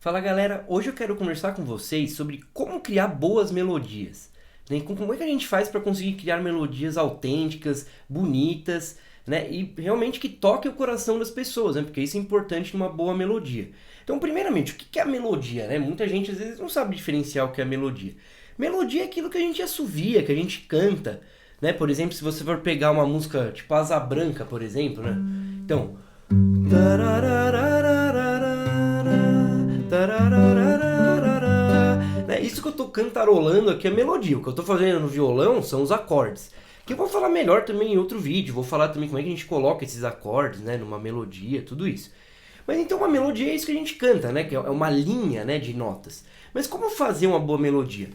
Fala galera, hoje eu quero conversar com vocês sobre como criar boas melodias, né? Como é que a gente faz para conseguir criar melodias autênticas, bonitas, né? E realmente que toquem o coração das pessoas, né? Porque isso é importante numa boa melodia. Então, primeiramente, o que é a melodia, né? Muita gente às vezes não sabe diferenciar o que é a melodia. Melodia é aquilo que a gente assovia, que a gente canta, né? Por exemplo, se você for pegar uma música tipo Asa Branca, por exemplo, né? Então, né? Isso que eu tô cantarolando aqui é melodia. O que eu tô fazendo no violão são os acordes. Que eu vou falar melhor também em outro vídeo. Vou falar também como é que a gente coloca esses acordes, né, numa melodia, tudo isso. Mas então uma melodia é isso que a gente canta, né? Que é uma linha, né, de notas. Mas como fazer uma boa melodia?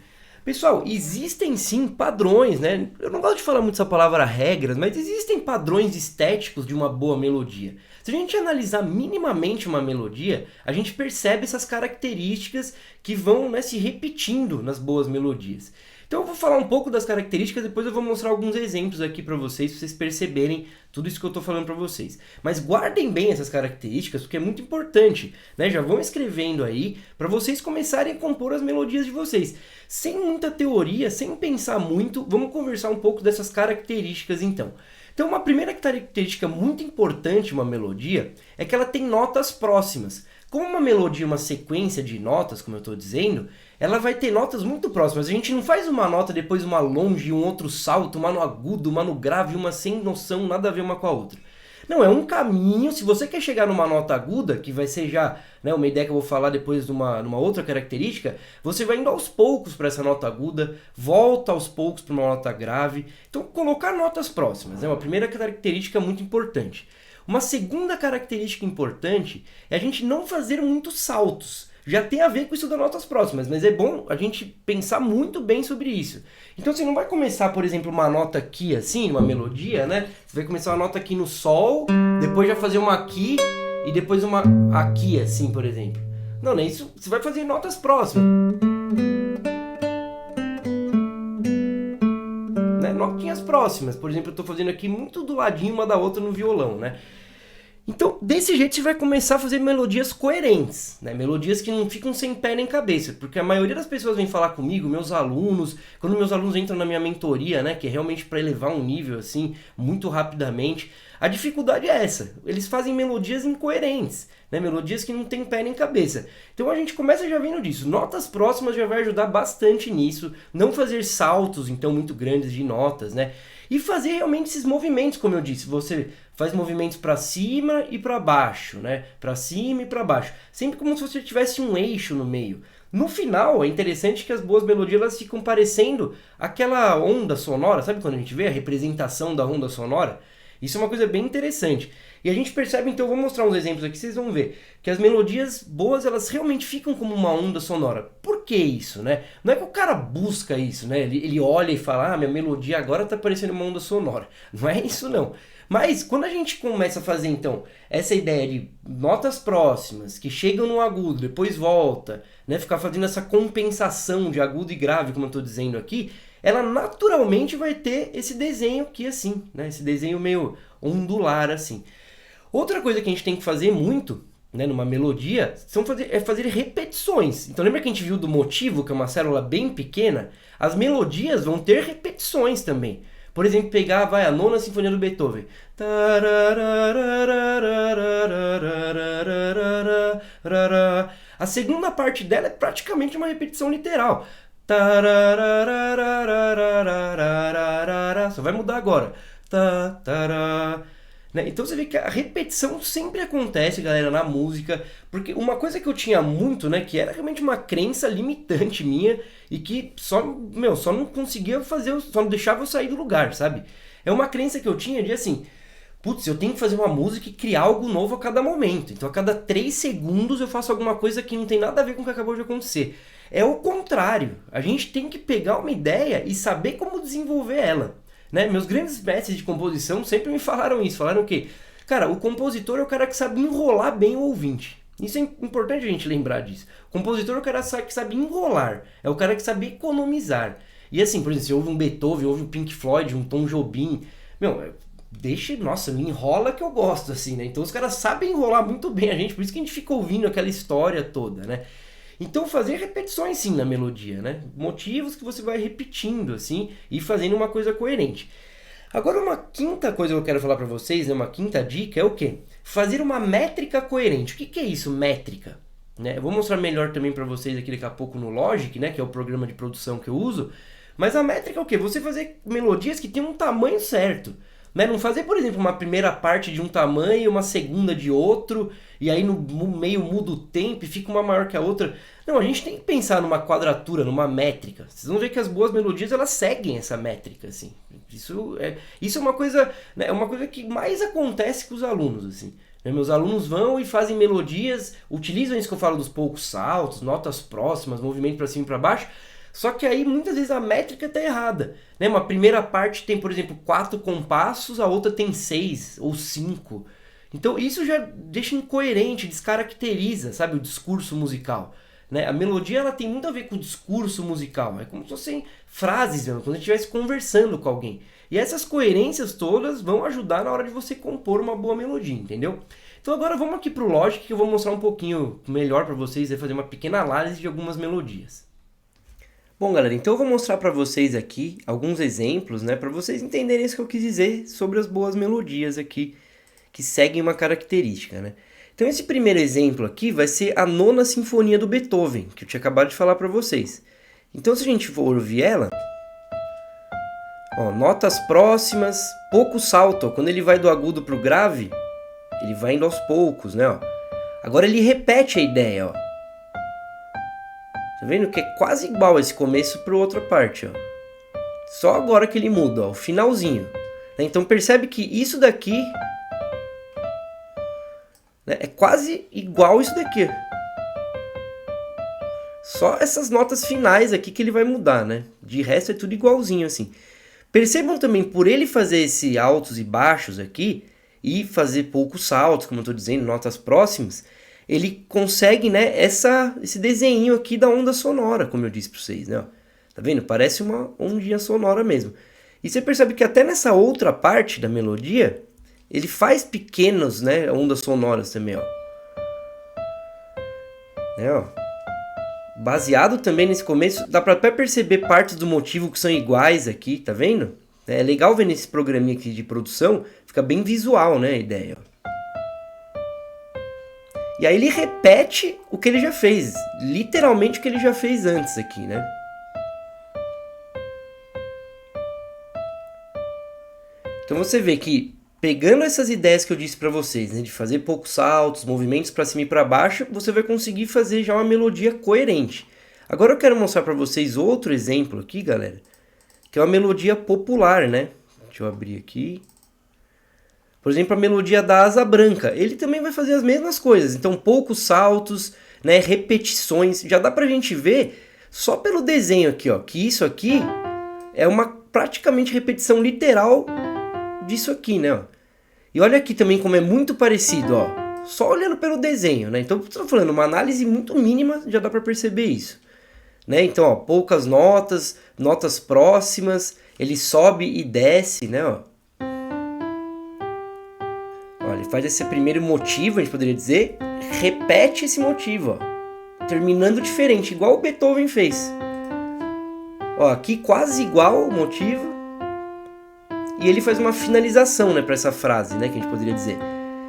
Pessoal, existem sim padrões, né? Eu não gosto de falar muito essa palavra regras, mas existem padrões estéticos de uma boa melodia. Se a gente analisar minimamente uma melodia, a gente percebe essas características que vão, né, se repetindo nas boas melodias. Então eu vou falar um pouco das características, depois eu vou mostrar alguns exemplos aqui para vocês perceberem tudo isso que eu estou falando para vocês. Mas guardem bem essas características, porque é muito importante, né? Já vão escrevendo aí para vocês começarem a compor as melodias de vocês. Sem muita teoria, sem pensar muito, vamos conversar um pouco dessas características então. Então uma primeira característica muito importante de uma melodia é que ela tem notas próximas. Como uma melodia é uma sequência de notas, como eu estou dizendo, ela vai ter notas muito próximas. A gente não faz uma nota, depois uma longe, um outro salto, uma no agudo, uma no grave, uma sem noção, nada a ver uma com a outra. Não, é um caminho. Se você quer chegar numa nota aguda, que vai ser já, né, uma ideia que eu vou falar depois numa outra característica, você vai indo aos poucos para essa nota aguda, volta aos poucos para uma nota grave. Então, colocar notas próximas é uma primeira característica muito importante. Uma segunda característica importante é a gente não fazer muitos saltos. Já tem a ver com isso das notas próximas, mas é bom a gente pensar muito bem sobre isso. Então você não vai começar, por exemplo, uma nota aqui assim, uma melodia, né? Você vai começar uma nota aqui no sol, depois já fazer uma aqui e depois uma aqui assim, por exemplo. Não, né? Isso você vai fazer notas próximas. Né? Notinhas próximas. Por exemplo, eu estou fazendo aqui muito do ladinho uma da outra no violão, né? Então, desse jeito você vai começar a fazer melodias coerentes, né? Melodias que não ficam sem pé nem cabeça, porque a maioria das pessoas vem falar comigo, meus alunos, quando meus alunos entram na minha mentoria, né, que é realmente para elevar um nível assim, muito rapidamente, a dificuldade é essa, eles fazem melodias incoerentes, né? Melodias que não tem pé nem cabeça. Então a gente começa já vendo disso, notas próximas já vai ajudar bastante nisso, não fazer saltos então muito grandes de notas, né? E fazer realmente esses movimentos, como eu disse, você faz movimentos para cima e para baixo, né? Para cima e para baixo, sempre como se você tivesse um eixo no meio. No final, é interessante que as boas melodias elas ficam parecendo aquela onda sonora, sabe quando a gente vê a representação da onda sonora? Isso é uma coisa bem interessante. E a gente percebe, então, eu vou mostrar uns exemplos aqui, vocês vão ver, que as melodias boas, elas realmente ficam como uma onda sonora. Por que isso, né? Não é que o cara busca isso, né? Ele olha e fala, minha melodia agora tá parecendo uma onda sonora. Não é isso, não. Mas, quando a gente começa a fazer, então, essa ideia de notas próximas, que chegam no agudo, depois volta, né? Ficar fazendo essa compensação de agudo e grave, como eu tô dizendo aqui, ela naturalmente vai ter esse desenho aqui assim, né? Esse desenho meio ondular assim. Outra coisa que a gente tem que fazer muito, né, numa melodia, é fazer repetições. Então lembra que a gente viu do motivo, que é uma célula bem pequena? As melodias vão ter repetições também. Por exemplo, pegar a nona sinfonia do Beethoven. A segunda parte dela é praticamente uma repetição literal. Só vai mudar agora. Né? Então você vê que a repetição sempre acontece, galera, na música, porque uma coisa que eu tinha muito, né, que era realmente uma crença limitante minha e que só não conseguia fazer, só não deixava eu sair do lugar, sabe? É uma crença que eu tinha de assim, putz, eu tenho que fazer uma música e criar algo novo a cada momento. Então a cada 3 segundos eu faço alguma coisa que não tem nada a ver com o que acabou de acontecer. É o contrário, a gente tem que pegar uma ideia e saber como desenvolver ela. Né? Meus grandes mestres de composição sempre me falaram isso, falaram o quê? Cara, o compositor é o cara que sabe enrolar bem o ouvinte. Isso é importante a gente lembrar disso. O compositor é o cara que sabe enrolar, é o cara que sabe economizar. E assim, por exemplo, você ouve um Beethoven, ouve um Pink Floyd, um Tom Jobim, nossa, me enrola que eu gosto, assim, né? Então os caras sabem enrolar muito bem a gente, por isso que a gente fica ouvindo aquela história toda, né? Então fazer repetições sim na melodia, né? Motivos que você vai repetindo, assim, e fazendo uma coisa coerente. Agora uma quinta coisa que eu quero falar para vocês, né? Uma quinta dica é o quê? Fazer uma métrica coerente. O que é isso, métrica? Né? Eu vou mostrar melhor também para vocês aqui daqui a pouco no Logic, né? Que é o programa de produção que eu uso. Mas a métrica é o quê? Você fazer melodias que tenham um tamanho certo. Né? Não fazer, por exemplo, uma primeira parte de um tamanho e uma segunda de outro, e aí no meio muda o tempo e fica uma maior que a outra. Não, a gente tem que pensar numa quadratura, numa métrica. Vocês vão ver que as boas melodias, elas seguem essa métrica, assim. Isso é uma coisa, né? É uma coisa que mais acontece com os alunos, assim. Meus alunos vão e fazem melodias, utilizam isso que eu falo dos poucos saltos, notas próximas, movimento para cima e para baixo. Só que aí muitas vezes a métrica está errada. Né? Uma primeira parte tem, por exemplo, 4 compassos, a outra tem 6 ou 5. Então isso já deixa incoerente, descaracteriza, sabe, o discurso musical. Né? A melodia ela tem muito a ver com o discurso musical. É como se fossem frases mesmo, quando a gente estivesse conversando com alguém. E essas coerências todas vão ajudar na hora de você compor uma boa melodia, entendeu? Então agora vamos aqui para o Logic que eu vou mostrar um pouquinho melhor para vocês, fazer uma pequena análise de algumas melodias. Bom, galera, então eu vou mostrar para vocês aqui alguns exemplos, né, para vocês entenderem isso que eu quis dizer sobre as boas melodias aqui, que seguem uma característica, né? Então esse primeiro exemplo aqui vai ser a Nona Sinfonia do Beethoven, que eu tinha acabado de falar para vocês. Então se a gente for ouvir ela, ó, notas próximas, pouco salto, ó, quando ele vai do agudo para o grave, ele vai indo aos poucos, né? Ó. Agora ele repete a ideia, ó. Tá vendo que é quase igual esse começo para outra parte, ó. Só agora que ele muda, ó, o finalzinho. Então percebe que isso daqui, né, é quase igual isso daqui. Só essas notas finais aqui que ele vai mudar, né? De resto é tudo igualzinho assim. Percebam também, por ele fazer esse altos e baixos aqui, e fazer poucos saltos, como eu estou dizendo, notas próximas, ele consegue, né, esse desenho aqui da onda sonora, como eu disse para vocês, né? Tá vendo? Parece uma ondinha sonora mesmo. E você percebe que até nessa outra parte da melodia, ele faz pequenas, né, ondas sonoras também, ó. Né, ó. Baseado também nesse começo, dá para até perceber partes do motivo que são iguais aqui, tá vendo? É legal ver nesse programinha aqui de produção, fica bem visual, né, a ideia, ó. E aí ele repete o que ele já fez, literalmente o que ele já fez antes aqui, né? Então você vê que, pegando essas ideias que eu disse para vocês, né, de fazer poucos saltos, movimentos para cima e para baixo, você vai conseguir fazer já uma melodia coerente. Agora eu quero mostrar para vocês outro exemplo aqui, galera, que é uma melodia popular, né? Deixa eu abrir aqui. Por exemplo, a melodia da Asa Branca. Ele também vai fazer as mesmas coisas. Então, poucos saltos, né, repetições. Já dá pra gente ver, só pelo desenho aqui, ó, que isso aqui é uma praticamente repetição literal disso aqui, né? Ó. E olha aqui também como é muito parecido, ó. Só olhando pelo desenho, né? Então, estou falando, uma análise muito mínima já dá pra perceber isso. Né? Então, ó, poucas notas, notas próximas, ele sobe e desce, né? Ó. Ele faz esse primeiro motivo, a gente poderia dizer, repete esse motivo, ó, terminando diferente, igual o Beethoven fez. Ó, aqui quase igual o motivo, e ele faz uma finalização, né, para essa frase, né, que a gente poderia dizer.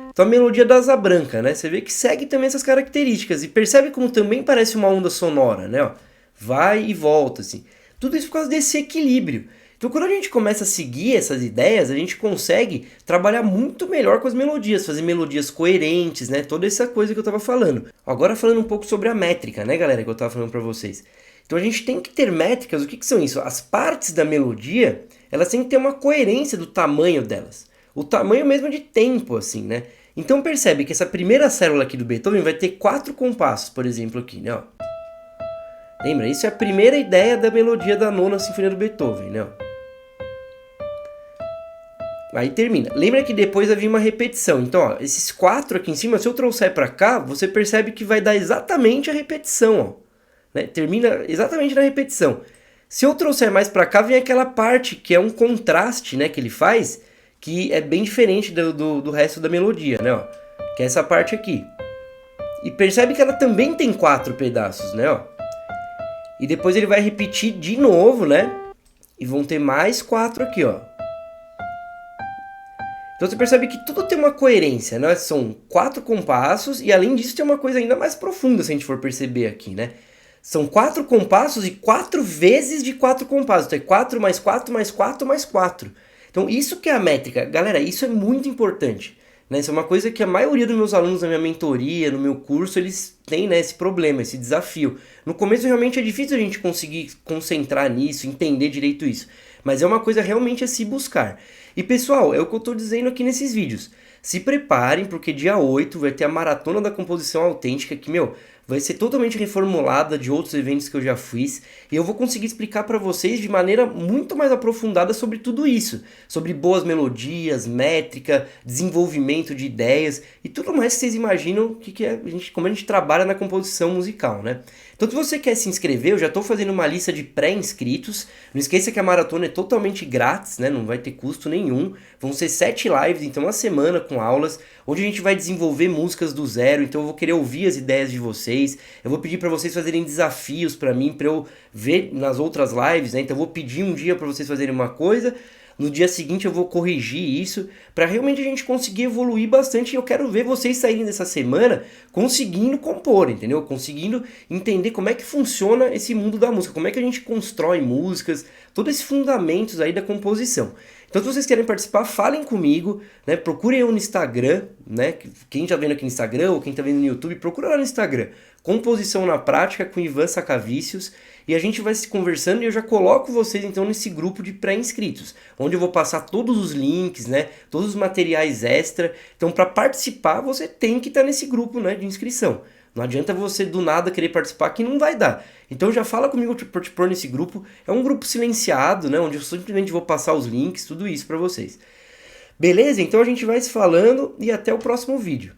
Então a melodia da Asa Branca, né, você vê que segue também essas características, e percebe como também parece uma onda sonora, né, ó, vai e volta, assim. Tudo isso por causa desse equilíbrio. Então quando a gente começa a seguir essas ideias, a gente consegue trabalhar muito melhor com as melodias, fazer melodias coerentes, né? Toda essa coisa que eu estava falando. Agora falando um pouco sobre a métrica, né, galera, que eu estava falando para vocês. Então a gente tem que ter métricas, o que são isso? As partes da melodia, elas têm que ter uma coerência do tamanho delas. O tamanho mesmo de tempo, assim, né? Então percebe que essa primeira célula aqui do Beethoven vai ter 4 compassos, por exemplo, aqui, né? Ó. Lembra? Isso é a primeira ideia da melodia da Nona Sinfonia do Beethoven, né? Ó. Aí termina. Lembra que depois havia uma repetição. Então, ó, esses 4 aqui em cima, se eu trouxer para cá, você percebe que vai dar exatamente a repetição. Ó, né? Termina exatamente na repetição. Se eu trouxer mais para cá, vem aquela parte que é um contraste, né, que ele faz, que é bem diferente do resto da melodia, né, ó, que é essa parte aqui. E percebe que ela também tem 4 pedaços, né, ó. E depois ele vai repetir de novo, né, e vão ter mais 4 aqui, ó. Então você percebe que tudo tem uma coerência, né? São 4 compassos e além disso tem uma coisa ainda mais profunda se a gente for perceber aqui, né? São 4 compassos e 4 vezes de 4 compassos. Então é 4 mais 4 mais 4 mais 4. Então isso que é a métrica. Galera, isso é muito importante, né? Isso é uma coisa que a maioria dos meus alunos na minha mentoria, no meu curso, eles têm, né, esse problema, esse desafio. No começo realmente é difícil a gente conseguir concentrar nisso, entender direito isso. Mas é uma coisa realmente a se buscar. E pessoal, é o que eu estou dizendo aqui nesses vídeos. Se preparem, porque dia 8 vai ter a Maratona da Composição Autêntica, que, meu, vai ser totalmente reformulada de outros eventos que eu já fiz. E eu vou conseguir explicar para vocês de maneira muito mais aprofundada sobre tudo isso. Sobre boas melodias, métrica, desenvolvimento de ideias e tudo mais que vocês imaginam como a gente trabalha na composição musical, né? Então, se você quer se inscrever, eu já estou fazendo uma lista de pré-inscritos. Não esqueça que a maratona é totalmente grátis, né? Não vai ter custo nenhum. Vão ser 7 lives, então uma semana com aulas, onde a gente vai desenvolver músicas do zero. Então eu vou querer ouvir as ideias de vocês. Eu vou pedir para vocês fazerem desafios para mim, para eu ver nas outras lives, né? Então eu vou pedir um dia para vocês fazerem uma coisa. No dia seguinte eu vou corrigir isso para realmente a gente conseguir evoluir bastante e eu quero ver vocês saírem dessa semana conseguindo compor, entendeu? Conseguindo entender como é que funciona esse mundo da música, como é que a gente constrói músicas, todos esses fundamentos aí da composição. Então se vocês querem participar, falem comigo, né? Procurem eu no Instagram, né? Quem tá vendo aqui no Instagram ou quem tá vendo no YouTube, procura lá no Instagram. Composição na Prática com Ivan Sacavícios. E a gente vai se conversando e eu já coloco vocês então nesse grupo de pré-inscritos, onde eu vou passar todos os links, né, todos os materiais extra. Então para participar você tem que estar nesse grupo, né, de inscrição. Não adianta você do nada querer participar que não vai dar. Então já fala comigo para te pôr nesse grupo. É um grupo silenciado, né, onde eu simplesmente vou passar os links, tudo isso para vocês. Beleza? Então a gente vai se falando e até o próximo vídeo.